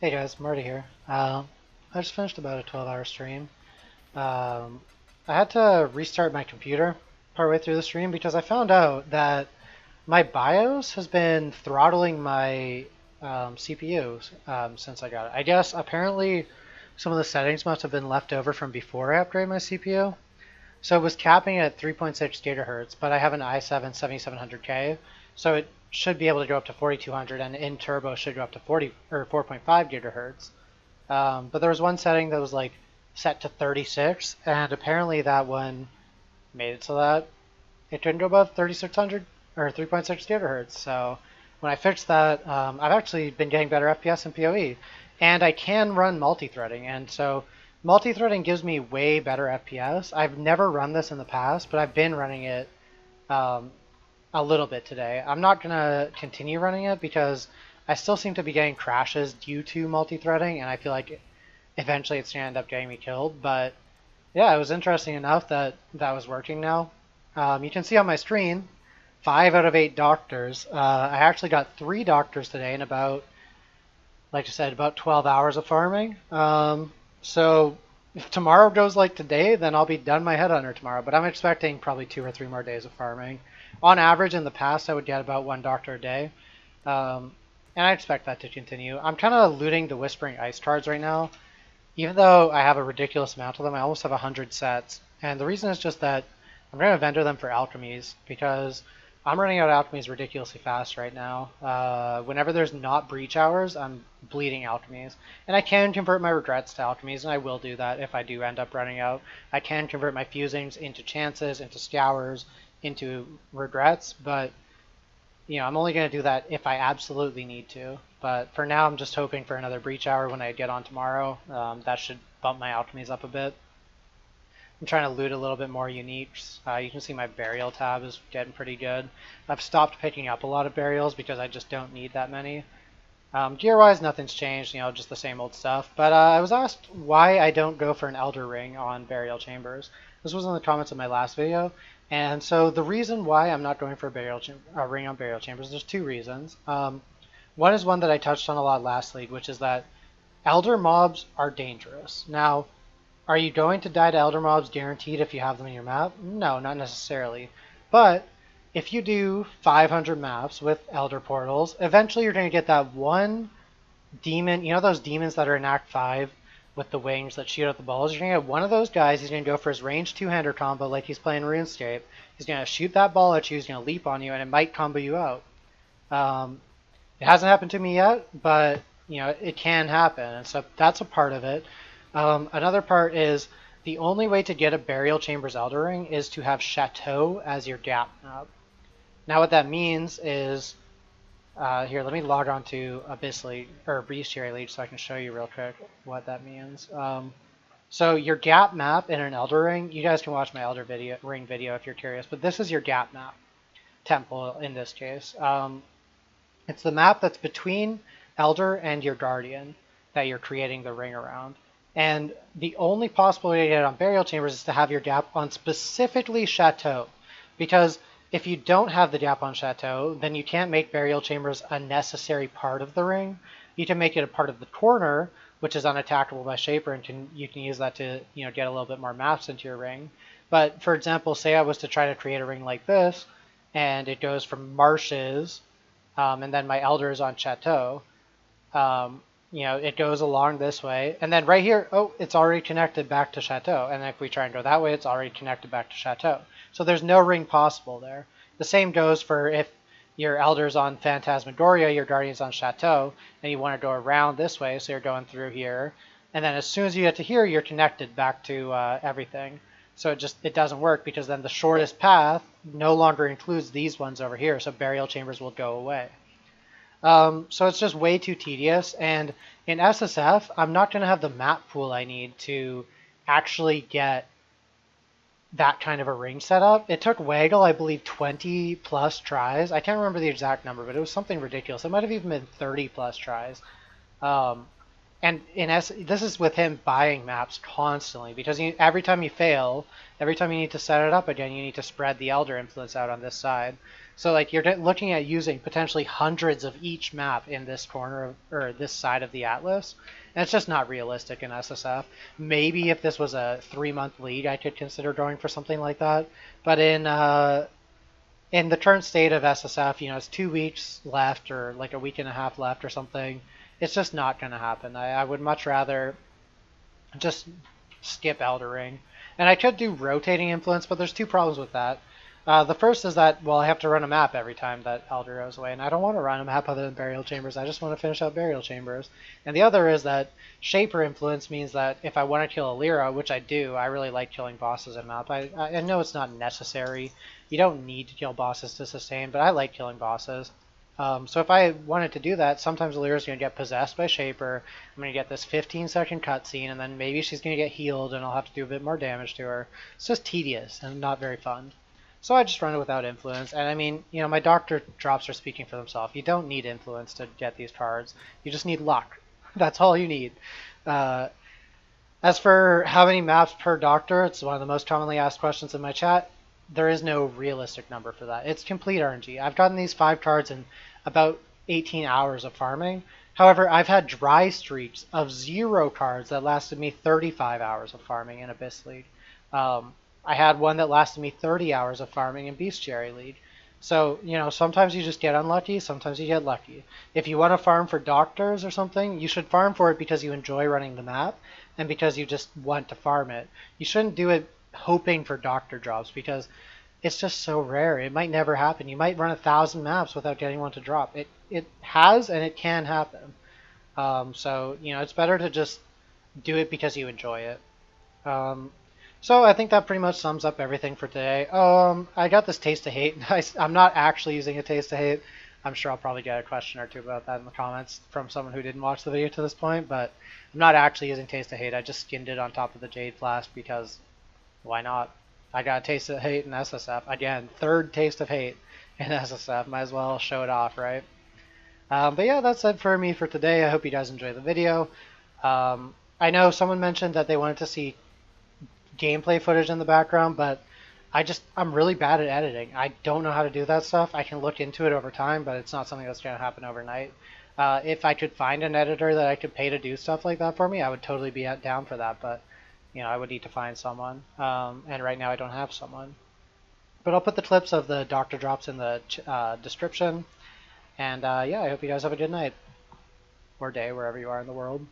Hey guys, Marty here. I just finished about a 12-hour stream. Um, I had to restart my computer partway through the stream because I found out that my BIOS has been throttling my CPUs since I got it. I guess apparently some of the settings must have been left over from before I upgraded my CPU. So it was capping at 3.6 gigahertz, but I have an i7 7700K, so it should be able to go up to 4200, and in turbo should go up to 40 or 4.5 gigahertz. But there was one setting that was like set to 36, and apparently that one made it so that it couldn't go above 3600 or 3.6 gigahertz. So when I fixed that, I've actually been getting better FPS and PoE, and I can run multi-threading, and so multi-threading gives me way better FPS. I've never run this in the past, but I've been running it um, a little bit today. I'm not gonna continue running it because I still seem to be getting crashes due to multi-threading, and I feel like eventually it's gonna end up getting me killed. But yeah, it was interesting enough that that was working now. You can see on my screen, 5 out of 8 doctors. I actually got 3 doctors today in about, like I said, about 12 hours of farming. So if tomorrow goes like today, then I'll be done my headhunter tomorrow. But I'm expecting probably 2 or 3 more days of farming. On average, in the past, I would get about 1 doctor a day. Um, and I expect that to continue. I'm kind of looting the Whispering Ice cards right now. Even though I have a ridiculous amount of them, I almost have 100 sets. And the reason is just that I'm going to vendor them for alchemies because I'm running out of alchemies ridiculously fast right now. Whenever there's not breach hours, I'm bleeding alchemies. And I can convert my regrets to alchemies, and I will do that if I do end up running out. I can convert my fusings into chances, into scours, into regrets, but I'm only going to do that if I absolutely need to. But for now, I'm just hoping for another breach hour when I get on tomorrow. That should bump my alchemies up a bit. I'm trying to loot a little bit more uniques. You can see my burial tab is getting pretty good. I've stopped picking up a lot of burials because I just don't need that many. Gear-wise, nothing's changed, just the same old stuff. But I was asked why I don't go for an Elder Ring on Burial Chambers. This was in the comments of my last video. And so the reason why I'm not going for a ring on Burial Chambers, there's 2 reasons. One is one that I touched on a lot last league, which is that Elder mobs are dangerous. Now, are you going to die to Elder mobs guaranteed if you have them in your map? No, not necessarily. But if you do 500 maps with Elder portals, eventually you're going to get that one demon. You know those demons that are in Act 5 with the wings that shoot out the balls? You're going to get one of those guys. He's going to go for his ranged two-hander combo like he's playing RuneScape. He's going to shoot that ball at you. He's going to leap on you, and it might combo you out. It hasn't happened to me yet, but it can happen, and so that's a part of it. Another part is the only way to get a Burial Chambers Elder Ring is to have Chateau as your gap map. Now what that means is, here, let me log on to Abyss or Bestiary Leech so I can show you real quick what that means. So your gap map in an Elder Ring, you guys can watch my Elder Ring video if you're curious, but this is your gap map, temple in this case. It's the map that's between Elder and your Guardian that you're creating the ring around. And the only possible way to get it on Burial Chambers is to have your gap on specifically Chateau. Because if you don't have the gap on Chateau, then you can't make Burial Chambers a necessary part of the ring. You can make it a part of the corner, which is unattackable by Shaper, and you can use that to get a little bit more maps into your ring. But for example, say I was to try to create a ring like this, and it goes from marshes, and then my Elder is on Chateau. It goes along this way, and then right here, oh, it's already connected back to Chateau. And if we try and go that way, it's already connected back to Chateau. So there's no ring possible there. The same goes for if your Elder's on Phantasmagoria, your Guardian's on Chateau, and you want to go around this way, so you're going through here. And then as soon as you get to here, you're connected back to everything. So it doesn't work because then the shortest path no longer includes these ones over here, so Burial Chambers will go away. So it's just way too tedious, and in SSF, I'm not going to have the map pool I need to actually get that kind of a ring set up. It took Waggle, I believe, 20 plus tries. I can't remember the exact number, but it was something ridiculous. It might have even been 30 plus tries. And this is with him buying maps constantly, because every time you fail, every time you need to set it up again, you need to spread the Elder influence out on this side. So like you're looking at using potentially hundreds of each map in this corner of, or this side of the atlas, and it's just not realistic in SSF. Maybe if this was a 3 month league, I could consider going for something like that. But in the current state of SSF, it's 2 weeks left or like a week and a half left or something. It's just not going to happen. I would much rather just skip Elder Ring. And I could do rotating influence, but there's two problems with that. The first is that, well, I have to run a map every time that Elder goes away, and I don't want to run a map other than Burial Chambers. I just want to finish out Burial Chambers. And the other is that Shaper Influence means that if I want to kill a Lyra, which I do, I really like killing bosses in map. I know it's not necessary. You don't need to kill bosses to sustain, but I like killing bosses. So if I wanted to do that, sometimes Lyra's going to get possessed by Shaper. I'm going to get this 15-second cutscene, and then maybe she's going to get healed, and I'll have to do a bit more damage to her. It's just tedious and not very fun. So I just run it without influence. And I mean, my doctor drops are speaking for themselves. You don't need influence to get these cards. You just need luck. That's all you need. Uh, as for how many maps per doctor, it's one of the most commonly asked questions in my chat. There is no realistic number for that. It's complete RNG. I've gotten these 5 cards in about 18 hours of farming. However, I've had dry streaks of 0 cards that lasted me 35 hours of farming in Abyss League. I had one that lasted me 30 hours of farming in Bestiary League. So, sometimes you just get unlucky, sometimes you get lucky. If you want to farm for doctors or something, you should farm for it because you enjoy running the map and because you just want to farm it. You shouldn't do it hoping for doctor drops because it's just so rare. It might never happen. You might run 1,000 maps without getting one to drop. It has and it can happen. So, it's better to just do it because you enjoy it. So I think that pretty much sums up everything for today. I got this Taste of Hate. I'm not actually using a Taste of Hate. I'm sure I'll probably get a question or two about that in the comments from someone who didn't watch the video to this point, but I'm not actually using Taste of Hate. I just skinned it on top of the Jade Flask because why not? I got a Taste of Hate in SSF. Again, third Taste of Hate in SSF. Might as well show it off, right? But yeah, that's it for me for today. I hope you guys enjoyed the video. I know someone mentioned that they wanted to see gameplay footage in the background, but I'm really bad at editing. I don't know how to do that stuff. I can look into it over time, but it's not something that's going to happen overnight. If I could find an editor that I could pay to do stuff like that for me, I would totally be down for that, but I would need to find someone, and right now I don't have someone. But I'll put the clips of the doctor drops in the description, and yeah, I hope you guys have a good night or day wherever you are in the world.